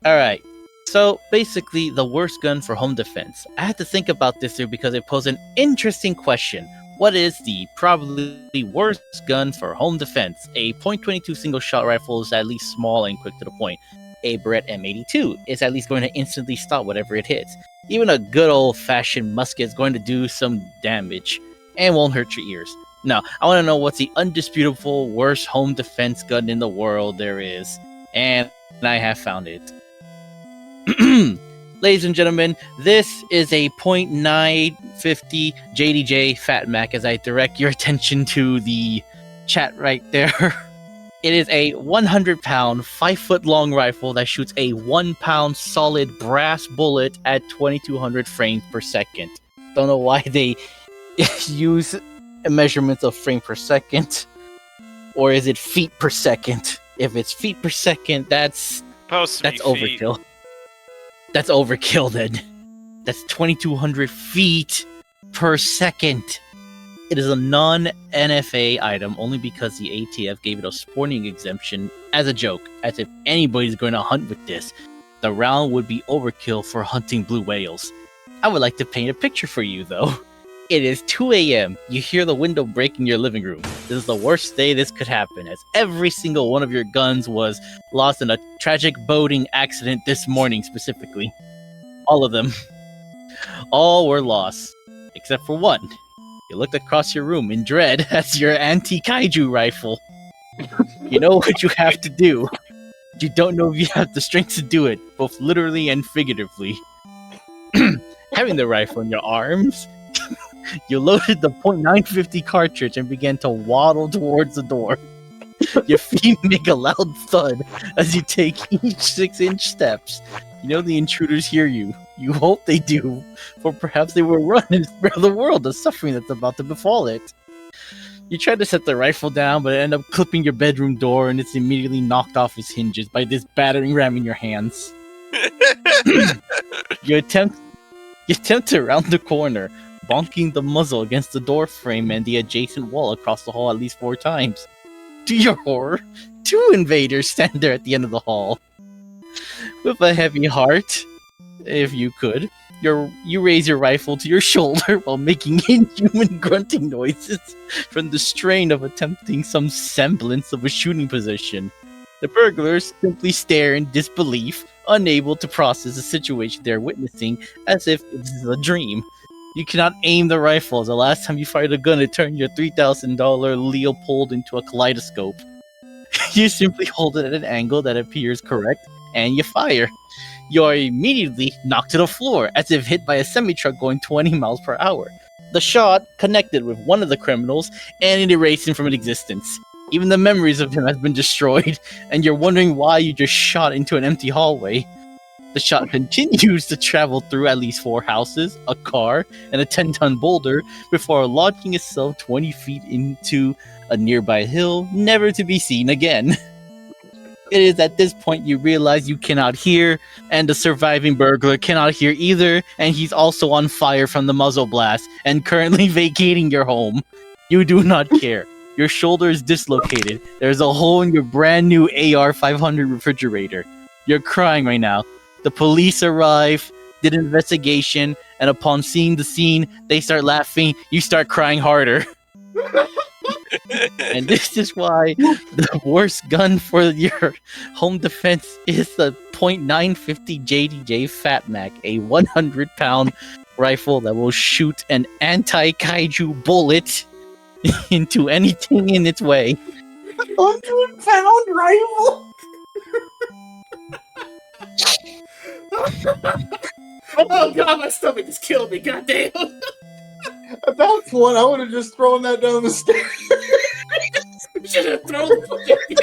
All right. So basically, the worst gun for home defense. I had to think about this here because it posed an interesting question. What is the probably worst gun for home defense? A .22 single shot rifle is at least small and quick to the point. A Beretta M82 is at least going to instantly stop whatever it hits. Even a good old fashioned musket is going to do some damage and won't hurt your ears. Now, I want to know what's the undisputable worst home defense gun in the world there is. And I have found it. Ladies and gentlemen, this is a .950 JDJ Fat Mac as I direct your attention to the chat right there. It is a 100-pound, 5-foot-long rifle that shoots a 1-pound solid brass bullet at 2200 frames per second. Don't know why they use measurements of frame per second. Or is it feet per second? If it's feet per second, that's overkill. That's overkill then. That's 2200 feet per second. It is a non-NFA item only because the ATF gave it a sporting exemption as a joke, as if anybody's going to hunt with this. The round would be overkill for hunting blue whales. I would like to paint a picture for you though. It is 2 a.m. You hear the window break in your living room. This is the worst day this could happen, as every single one of your guns was lost in a tragic boating accident this morning specifically. All of them. All were lost. Except for one. You looked across your room in dread as your anti-kaiju rifle. You know what you have to do. You don't know if you have the strength to do it, both literally and figuratively. Having the rifle in your arms, you loaded the .950 cartridge and began to waddle towards the door. Your feet make a loud thud as you take each 6-inch steps. You know the intruders hear you. You hope they do, for perhaps they will run and spare the world the suffering that's about to befall it. You try to set the rifle down, but end up clipping your bedroom door, and it's immediately knocked off its hinges by this battering ram in your hands. You attempt to round the corner, bonking the muzzle against the door frame and the adjacent wall across the hall at least 4 times. To your horror, 2 invaders stand there at the end of the hall. With a heavy heart, if you could, you raise your rifle to your shoulder while making inhuman grunting noises from the strain of attempting some semblance of a shooting position. The burglars simply stare in disbelief, unable to process the situation they're witnessing as if this is a dream. You cannot aim the rifle, as the last time you fired a gun it turned your $3,000 Leopold into a kaleidoscope. You simply hold it at an angle that appears correct, and you fire. You are immediately knocked to the floor, as if hit by a semi-truck going 20 miles per hour. The shot connected with one of the criminals, and it erased him from existence. Even the memories of him has been destroyed, and you're wondering why you just shot into an empty hallway. The shot continues to travel through at least 4 houses, a car, and a 10-ton boulder before launching itself 20 feet into a nearby hill, never to be seen again. It is at this point you realize you cannot hear, and the surviving burglar cannot hear either, and he's also on fire from the muzzle blast, and currently vacating your home. You do not care. Your shoulder is dislocated. There's a hole in your brand new AR-500 refrigerator. You're crying right now. The police arrive, did an investigation, and upon seeing the scene, they start laughing. You start crying harder. And this is why the worst gun for your home defense is the .950 JDJ Fat Mac, a 100-pound rifle that will shoot an anti-kaiju bullet into anything in its way. 100-pound rifle? Oh god, my stomach just killed me, goddamn. At that point, I would have just thrown that down the stairs. You should have thrown the fucking